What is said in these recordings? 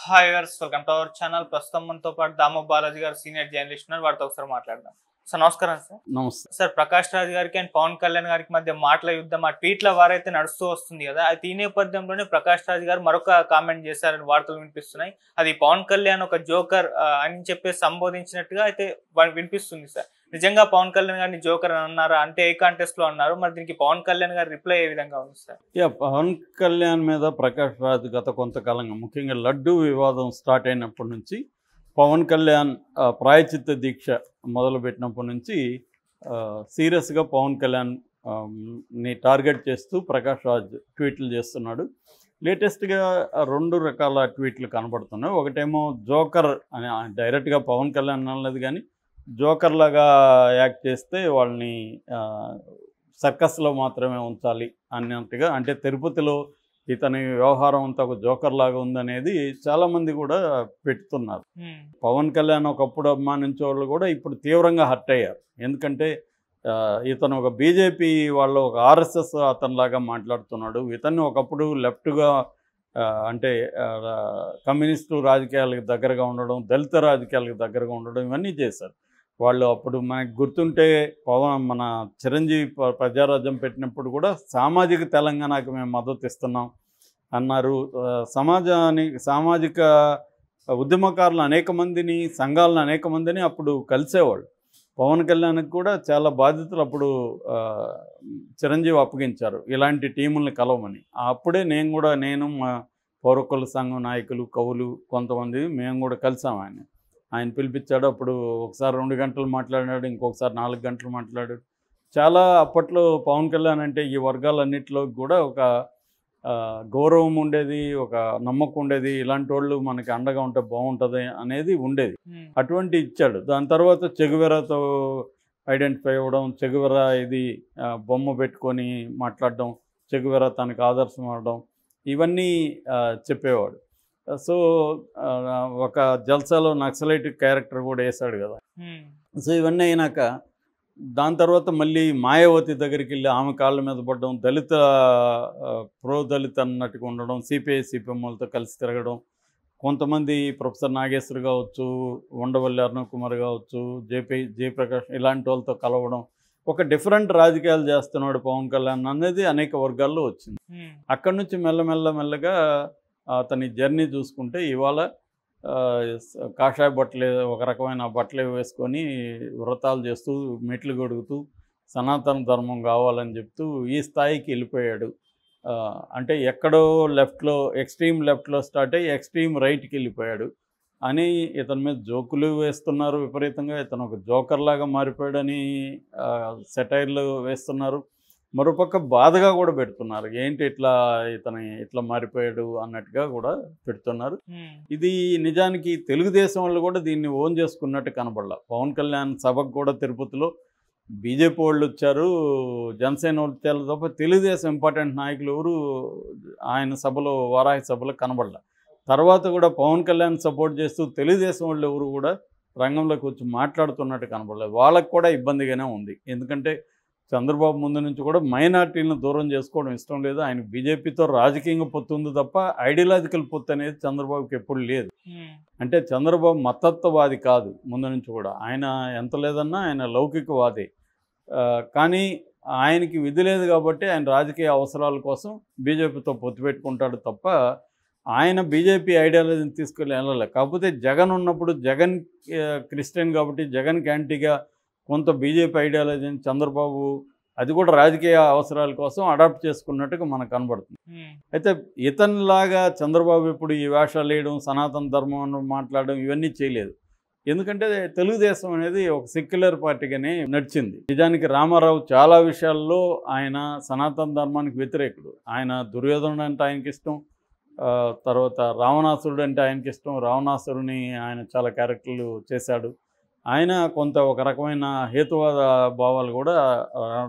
Hi viewers, welcome to our channel. ప్రస్తుతం మనతో పాటు దాము బాలాజీ గారు సీనియర్ జర్నలిస్ట్ ఉన్నారు. వారితో ఒకసారి మాట్లాడదాం. సార్ నమస్కారం. సార్ నమస్తే సార్, ప్రకాష్ రాజ్ గారికి అండ్ పవన్ కళ్యాణ్ గారికి మధ్య మాటల యుద్ధం ఆ ట్వీట్ల వారైతే నడుస్తూ వస్తుంది కదా. అయితే ఈ నేపథ్యంలోనే ప్రకాష్ రాజ్ గారు మరొక కామెంట్ చేశారని వార్తలు వినిపిస్తున్నాయి. అది పవన్ కళ్యాణ్ ఒక జోకర్ అని చెప్పేసి సంబోధించినట్టుగా అయితే వినిపిస్తుంది. సార్, నిజంగా పవన్ కళ్యాణ్ గారిని జోకర్ అని అన్నారా? అంటే ఏ కాంటెస్ట్ లో అన్నారు? మరి దీనికి పవన్ కళ్యాణ్ గారి రిప్లై ఏ విధంగా ఉంది సార్? పవన్ కళ్యాణ్ మీద ప్రకాష్ రాజ్ గత కొంతకాలంగా ముఖ్యంగా లడ్డు వివాదం స్టార్ట్ అయినప్పటి నుంచి పవన్ కళ్యాణ్ ప్రాయచిత్త దీక్ష మొదలుపెట్టినప్పటి నుంచి సీరియస్గా పవన్ కళ్యాణ్ ని టార్గెట్ చేస్తూ ప్రకాష్ రాజ్ ట్వీట్లు చేస్తున్నాడు. లేటెస్ట్గా రెండు రకాల ట్వీట్లు కనబడుతున్నాయి. ఒకటేమో జోకర్ అని డైరెక్ట్గా పవన్ కళ్యాణ్ అనలేదు, కానీ జోకర్ లాగా యాక్ట్ చేస్తే వాళ్ళని సర్కస్లో మాత్రమే ఉంచాలి అన్నట్టుగా, అంటే తిరుపతిలో ఇతని వ్యవహారం అంతా ఒక జోకర్ లాగా ఉందనేది చాలామంది కూడా పెడుతున్నారు. పవన్ కళ్యాణ్ ఒకప్పుడు అభిమానించే వాళ్ళు కూడా ఇప్పుడు తీవ్రంగా హర్ట్ అయ్యారు. ఎందుకంటే ఇతను ఒక బీజేపీ వాళ్ళు ఒక ఆర్ఎస్ఎస్ అతనిలాగా మాట్లాడుతున్నాడు. ఇతన్ని ఒకప్పుడు లెఫ్ట్గా అంటే కమ్యూనిస్టు రాజకీయాలకు దగ్గరగా ఉండడం, దళిత రాజకీయాలకు దగ్గరగా ఉండడం, ఇవన్నీ చేశారు వాళ్ళు. అప్పుడు మనకు గుర్తుంటే మన చిరంజీవి ప్రజారాజ్యం పెట్టినప్పుడు కూడా సామాజిక తెలంగాణకు మేము మద్దతు ఇస్తున్నాం అన్నారు. సామాజిక ఉద్యమకారులు అనేక మందిని, సంఘాలను అనేక మందిని అప్పుడు కలిసేవాళ్ళు. పవన్ కళ్యాణ్కి కూడా చాలా బాధ్యతలు అప్పుడు చిరంజీవి అప్పగించారు, ఇలాంటి టీముల్ని కలవమని. అప్పుడే నేను మా పౌరకుల సంఘం నాయకులు, కవులు కొంతమంది మేము కూడా కలిసాం. ఆయన పిలిపించాడు. అప్పుడు ఒకసారి 2 గంటలు మాట్లాడాడు, ఇంకొకసారి 4 గంటలు మాట్లాడాడు. చాలా అప్పట్లో పవన్ కళ్యాణ్ అంటే ఈ వర్గాలన్నింటిలో కూడా ఒక గౌరవం ఉండేది, ఒక నమ్మకం ఉండేది. ఇలాంటి వాళ్ళు మనకి అండగా ఉంటే బాగుంటుంది అనేది ఉండేది. అటువంటి ఇచ్చాడు. దాని తర్వాత చెగువెరాతో ఐడెంటిఫై అవ్వడం, చెగువెరా ఇది బొమ్మ పెట్టుకొని మాట్లాడడం, చెగువెరా తనకు ఆదర్శం అవడం, ఇవన్నీ చెప్పేవాడు. సో ఒక జల్సాలో నక్సలైట్ క్యారెక్టర్ కూడా వేశాడు కదా. సో ఇవన్నీ అయినాక దాని తర్వాత మళ్ళీ మాయావతి దగ్గరికి వెళ్ళి ఆమె కాళ్ళ మీద పడడం, దళిత ప్రో దళిత అన్నట్టుగా ఉండడం, సిపిఐ సిపిఎంలతో కలిసి తిరగడం, కొంతమంది ప్రొఫెసర్ నాగేశ్వర్ కావచ్చు, ఉండవల్లి అరుణ్ కుమార్ కావచ్చు, జయప్రకాష్ ఇలాంటి వాళ్ళతో కలవడం, ఒక డిఫరెంట్ రాజకీయాలు చేస్తున్నాడు పవన్ కళ్యాణ్ అనేది అనేక వర్గాల్లో వచ్చింది. అక్కడి నుంచి మెల్లగా అతని జర్నీ చూసుకుంటే ఇవాళ కాషాయ బట్టలు, ఒక రకమైన బట్టలు వేసుకొని వ్రతాలు చేస్తూ, మెట్లు గొడుగుతూ సనాతన ధర్మం కావాలని చెప్తూ ఈ స్థాయికి వెళ్ళిపోయాడు. అంటే ఎక్కడో లెఫ్ట్లో, ఎక్స్ట్రీమ్ లెఫ్ట్లో స్టార్ట్ అయ్యి ఎక్స్ట్రీమ్ రైట్కి వెళ్ళిపోయాడు అని ఇతని మీద జోకులు వేస్తున్నారు విపరీతంగా. ఇతను ఒక జోకర్ లాగా మారిపోయాడని సెటైర్లు వేస్తున్నారు. మరోపక్క బాధగా కూడా పెడుతున్నారు, ఏంటి ఇట్లా మారిపోయాడు అన్నట్టుగా కూడా పెడుతున్నారు. ఇది నిజానికి తెలుగుదేశం వాళ్ళు కూడా దీన్ని ఓన్ చేసుకున్నట్టు కనబడలా. పవన్ కళ్యాణ్ సభకు కూడా తిరుపతిలో బీజేపీ వాళ్ళు వచ్చారు, జనసేన వాళ్ళు వచ్చారు తప్ప తెలుగుదేశం ఇంపార్టెంట్ నాయకులు ఎవరు ఆయన సభలో, వారాహి సభలో కనబడలా. తర్వాత కూడా పవన్ కళ్యాణ్ సపోర్ట్ చేస్తూ తెలుగుదేశం వాళ్ళు ఎవరు కూడా రంగంలోకి వచ్చి మాట్లాడుతున్నట్టు కనబడలేదు. వాళ్ళకు కూడా ఇబ్బందిగానే ఉంది. ఎందుకంటే చంద్రబాబు ముందు నుంచి కూడా మైనార్టీలను దూరం చేసుకోవడం ఇష్టం లేదు. ఆయన బీజేపీతో రాజకీయంగా పొత్తు ఉంది తప్ప ఐడియాలజికల్ పొత్తు అనేది చంద్రబాబుకి ఎప్పుడు లేదు. అంటే చంద్రబాబు మతత్వవాది కాదు ముందు నుంచి కూడా. ఆయన ఎంత లేదన్నా ఆయన లౌకికవాది. కానీ ఆయనకి విధి లేదు కాబట్టి ఆయన రాజకీయ అవసరాల కోసం బీజేపీతో పొత్తు పెట్టుకుంటాడు తప్ప ఆయన బీజేపీ ఐడియాలజీని తీసుకెళ్ళి వెళ్ళలేదు. కాకపోతే జగన్ ఉన్నప్పుడు జగన్ క్రిస్టియన్ కాబట్టి జగన్కి యాంటీగా కొంత బీజేపీ ఐడియాలజీని చంద్రబాబు అది కూడా రాజకీయ అవసరాల కోసం అడాప్ట్ చేసుకున్నట్టుగా మనకు కనబడుతుంది. అయితే ఇతనిలాగా చంద్రబాబు ఇప్పుడు ఈ వేషాలు వేయడం, సనాతన ధర్మం మాట్లాడడం ఇవన్నీ చేయలేదు. ఎందుకంటే తెలుగుదేశం అనేది ఒక సెక్యులర్ పార్టీగానే నడిచింది. నిజానికి రామారావు చాలా విషయాల్లో ఆయన సనాతన ధర్మానికి వ్యతిరేకుడు. ఆయన దుర్యోధనుడు అంటే ఆయనకి ఇష్టం, తర్వాత రావణాసురుడు అంటే ఆయనకి ఇష్టం. రావణాసురుని ఆయన చాలా క్యారెక్టర్లు చేశాడు. ఆయన కొంత ఒక రకమైన హేతువాద భావాలు కూడా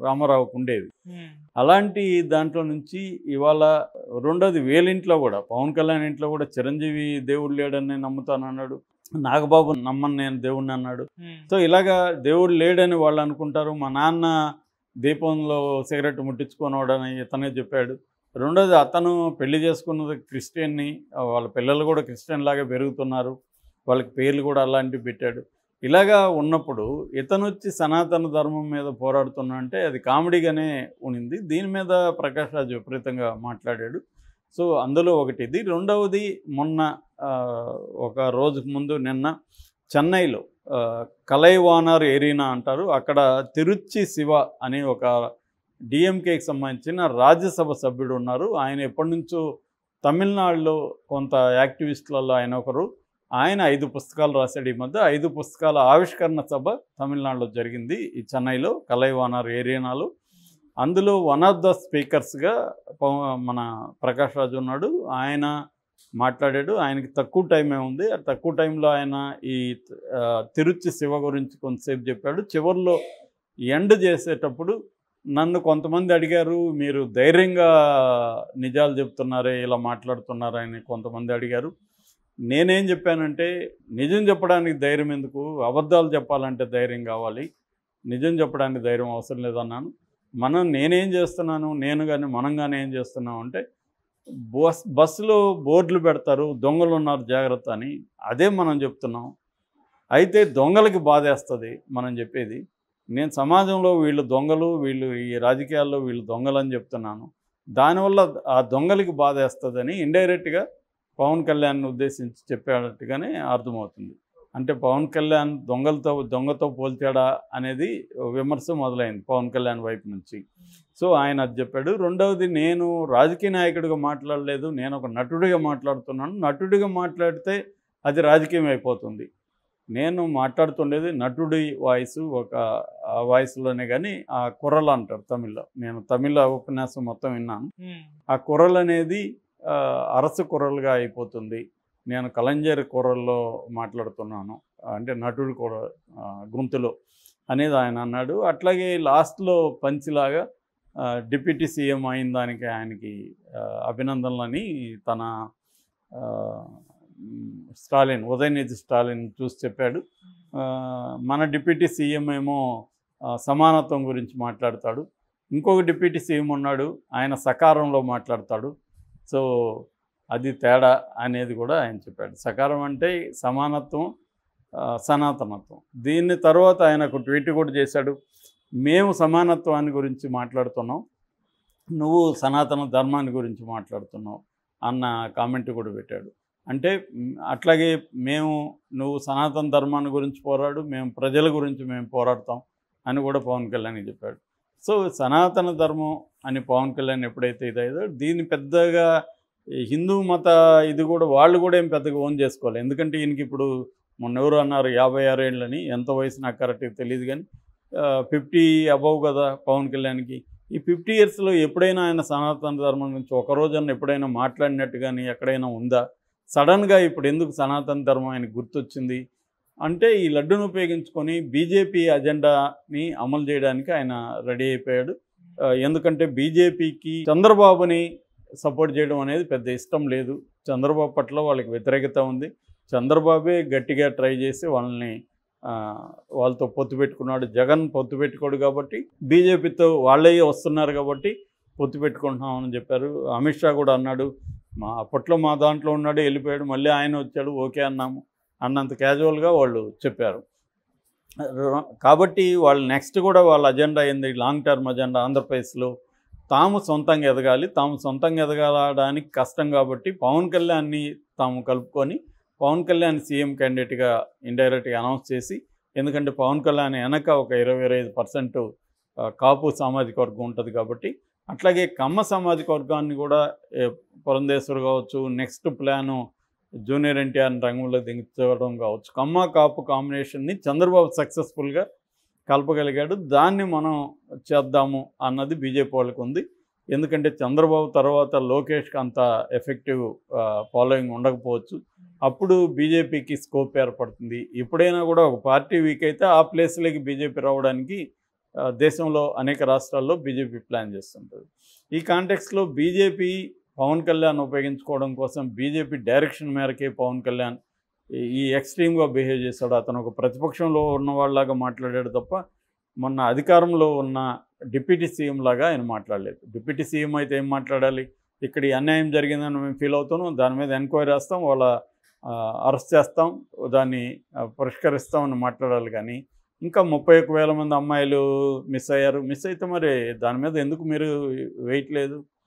రామారావుకు ఉండేవి. అలాంటి దాంట్లో నుంచి ఇవాళ రెండోది వీళ్ళింట్లో కూడా, పవన్ కళ్యాణ్ ఇంట్లో కూడా చిరంజీవి దేవుడు లేడని నమ్ముతానన్నాడు, నాగబాబు నమ్మని నేను దేవుడిని అన్నాడు. సో ఇలాగా దేవుడు లేడని వాళ్ళు అనుకుంటారు. మా నాన్న దీపంలో సిగరెట్ ముట్టించుకున్నాడని ఇతనే చెప్పాడు. రెండోది అతను పెళ్లి చేసుకున్నది క్రిస్టియన్ని, వాళ్ళ పిల్లలు కూడా క్రిస్టియన్ లాగా పెరుగుతున్నారు, వాళ్ళకి పేర్లు కూడా అలాంటివి పెట్టాడు. ఇలాగా ఉన్నప్పుడు ఇతను వచ్చి సనాతన ధర్మం మీద పోరాడుతున్నా అంటే అది కామెడీగానే ఉనింది. దీని మీద ప్రకాష్ రాజ్ విపరీతంగా మాట్లాడాడు. సో అందులో ఒకటి ఇది. రెండవది మొన్న ఒక రోజుకు ముందు నిన్న చెన్నైలో కలైవానర్ ఏరీనా అంటారు, అక్కడ తిరుచి శివ అనే ఒక డిఎంకేకి సంబంధించిన రాజ్యసభ సభ్యుడు ఉన్నారు. ఆయన ఎప్పటి నుంచో తమిళనాడులో కొంత యాక్టివిస్టులలో ఆయన ఒకరు. ఆయన 5 పుస్తకాలు రాశాడు. ఈ మధ్య 5 పుస్తకాల ఆవిష్కరణ సభ తమిళనాడులో జరిగింది, ఈ చెన్నైలో కలైవానర్ ఏరియానాలో. అందులో వన్ ఆఫ్ ద స్పీకర్స్గా మన ప్రకాష్ రాజ్ ఉన్నాడు. ఆయన మాట్లాడాడు. ఆయనకి తక్కువ టైమే ఉంది. ఆ తక్కువ టైంలో ఆయన ఈ తిరుచి శివ గురించి కొంతసేపు చెప్పాడు. చివరిలో ఎండ్ చేసేటప్పుడు నన్ను కొంతమంది అడిగారు, మీరు ధైర్యంగా నిజాలు చెప్తున్నారే, ఇలా మాట్లాడుతున్నారని కొంతమంది అడిగారు. నేనేం చెప్పానంటే, నిజం చెప్పడానికి ధైర్యం ఎందుకు, అబద్ధాలు చెప్పాలంటే ధైర్యం కావాలి, నిజం చెప్పడానికి ధైర్యం అవసరం లేదన్నాను. నేనేం చేస్తున్నాను, నేను కానీ మనం కానీ ఏం చేస్తున్నాం అంటే, బస్సులో బోర్డులు పెడతారు, దొంగలు ఉన్నారు జాగ్రత్త అని, అదే మనం చెప్తున్నాం. అయితే దొంగలకి బాధేస్తుంది మనం చెప్పేది. నేను సమాజంలో వీళ్ళు దొంగలు, వీళ్ళు ఈ రాజకీయాల్లో వీళ్ళు దొంగలు అని చెప్తున్నాను. దానివల్ల ఆ దొంగలకి బాధేస్తుందని ఇండైరెక్ట్గా పవన్ కళ్యాణ్ని ఉద్దేశించి చెప్పేటట్టుగానే అర్థమవుతుంది. అంటే పవన్ కళ్యాణ్ దొంగతో పోల్చాడా అనేది విమర్శ మొదలైంది పవన్ కళ్యాణ్ వైపు నుంచి. సో ఆయన అది చెప్పాడు. రెండవది, నేను రాజకీయ నాయకుడిగా మాట్లాడలేదు, నేను ఒక నటుడిగా మాట్లాడుతున్నాను. నటుడిగా మాట్లాడితే అది రాజకీయం అయిపోతుంది. నేను మాట్లాడుతుండేది నటుడి వాయిస్, ఒక వాయిస్లోనే. కానీ ఆ కుర్రలు అంటారు తమిళ్లో, నేను తమిళ ఉపన్యాసం మొత్తం విన్నాను. ఆ కుర్రలు అనేది అరసు కుర్రలుగా అయిపోతుంది. నేను కలంజర్ కుర్రల్లో మాట్లాడుతున్నాను, అంటే నటుడు కూడా గొంతులో అనేది ఆయన అన్నాడు. అట్లాగే లాస్ట్లో పంచిలాగా డిప్యూటీ సీఎం అయిన దానికి ఆయనకి అభినందనలని తన ఉదయనిధి స్టాలిన్ చూసి చెప్పాడు. మన డిప్యూటీ సీఎం ఏమో సమానత్వం గురించి మాట్లాడతాడు, ఇంకొక డిప్యూటీ సీఎం ఉన్నాడు ఆయన సకారంలో మాట్లాడతాడు. సో అది తేడా అనేది కూడా ఆయన చెప్పాడు. సకారం అంటే సమానత్వం, సనాతనత్వం. దీన్ని తర్వాత ఆయన ఒక ట్వీట్ కూడా చేశాడు, మేము సమానత్వాన్ని గురించి మాట్లాడుతున్నాం, నువ్వు సనాతన ధర్మాన్ని గురించి మాట్లాడుతున్నావు అన్న కామెంట్ కూడా పెట్టాడు. అంటే అట్లాగే నువ్వు సనాతన ధర్మాన్ని గురించి పోరాడు, మేము ప్రజల గురించి మేము పోరాడతాం అని కూడా పవన్ కళ్యాణ్ చెప్పాడు. సో సనాతన ధర్మం అని పవన్ కళ్యాణ్ ఎప్పుడైతే ఇదైదో, దీన్ని పెద్దగా హిందూ మత ఇది కూడా వాళ్ళు కూడా ఏం పెద్దగా ఓన్ చేసుకోవాలి. ఎందుకంటే ఈయనకి ఇప్పుడు మొన్న ఎవరు అన్నారు 56 ఏళ్ళని, ఎంత వయసు నాకు కరెక్ట్గా తెలియదు కానీ 50 అబవ్ కదా పవన్ కళ్యాణ్కి. ఈ 50 ఇయర్స్లో ఎప్పుడైనా ఆయన సనాతన ధర్మం గురించి ఒకరోజన్నా ఎప్పుడైనా మాట్లాడినట్టు కానీ ఎక్కడైనా ఉందా? సడన్గా ఇప్పుడు ఎందుకు సనాతన ధర్మం ఆయనకు గుర్తొచ్చింది అంటే, ఈ లడ్డును ఉపయోగించుకొని బీజేపీ అజెండాని అమలు చేయడానికి ఆయన రెడీ అయిపోయాడు. ఎందుకంటే బీజేపీకి చంద్రబాబుని సపోర్ట్ చేయడం అనేది పెద్ద ఇష్టం లేదు, చంద్రబాబు పట్ల వాళ్ళకి వ్యతిరేకత ఉంది. చంద్రబాబే గట్టిగా ట్రై చేసి వాళ్ళతో పొత్తు పెట్టుకున్నాడు. జగన్ పొత్తు పెట్టుకోడు కాబట్టి బీజేపీతో వాళ్ళే వస్తున్నారు కాబట్టి పొత్తు పెట్టుకుంటున్నామని చెప్పారు. అమిత్ షా కూడా అన్నాడు, అప్పట్లో మా దాంట్లో ఉన్నాడు, వెళ్ళిపోయాడు, మళ్ళీ ఆయన వచ్చాడు, ఓకే అన్నాము అన్నంత క్యాజువల్గా వాళ్ళు చెప్పారు. కాబట్టి వాళ్ళు నెక్స్ట్ కూడా వాళ్ళ అజెండా ఏంది, లాంగ్ టర్మ్ అజెండా ఆంధ్రప్రదేశ్లో తాము సొంతంగా ఎదగాలి. తాము సొంతంగా ఎదగడానికి కష్టం కాబట్టి పవన్ కళ్యాణ్ని తాము కలుపుకొని పవన్ కళ్యాణ్ సీఎం క్యాండిడేట్గా ఇండైరెక్ట్గా అనౌన్స్ చేసి, ఎందుకంటే పవన్ కళ్యాణ్ వెనక ఒక 20-25% కాపు సామాజిక వర్గం ఉంటుంది కాబట్టి, అట్లాగే కమ్మ సామాజిక వర్గాన్ని కూడా పురంధేశ్వర్ కావచ్చు, నెక్స్ట్ ప్లాను జూనియర్ ఎన్టీఆర్ని రంగంలో దించడం కావచ్చు, కమ్మ కాపు కాంబినేషన్ని చంద్రబాబు సక్సెస్ఫుల్గా కలపగలిగాడు. దాన్ని మనం చేద్దాము అన్నది బీజేపీ వాళ్ళకు ఉంది. ఎందుకంటే చంద్రబాబు తర్వాత లోకేష్కి అంత ఎఫెక్టివ్ ఫాలోయింగ్ ఉండకపోవచ్చు, అప్పుడు బీజేపీకి స్కోప్ ఏర్పడుతుంది. ఎప్పుడైనా కూడా ఒక పార్టీ వీక్ అయితే ఆ ప్లేస్లోకి బీజేపీ రావడానికి దేశంలో అనేక రాష్ట్రాల్లో బీజేపీ ప్లాన్ చేస్తుంటుంది. ఈ కాంటెక్స్లో బీజేపీ పవన్ కళ్యాణ్ ఉపయోగించుకోవడం కోసం బీజేపీ డైరెక్షన్ మేరకే పవన్ కళ్యాణ్ ఈ ఎక్స్ట్రీమ్గా బిహేవ్ చేశాడు. అతను ఒక ప్రతిపక్షంలో ఉన్న వాళ్ళలాగా మాట్లాడాడు తప్ప మొన్న అధికారంలో ఉన్న డిప్యూటీ సీఎం లాగా ఆయన మాట్లాడలేదు. డిప్యూటీ సీఎం అయితే ఏం మాట్లాడాలి, ఇక్కడ ఈ అన్యాయం జరిగిందని మేము ఫీల్ అవుతున్నాం, దాని మీద ఎంక్వైరీ చేస్తాం, వాళ్ళ అరెస్ట్ చేస్తాం, దాన్ని పరిష్కరిస్తామని మాట్లాడాలి. కానీ ఇంకా 31,000 మంది అమ్మాయిలు మిస్ అయ్యారు. మిస్ అయితే మరి దాని మీద ఎందుకు మీరు వేయట్లేదు?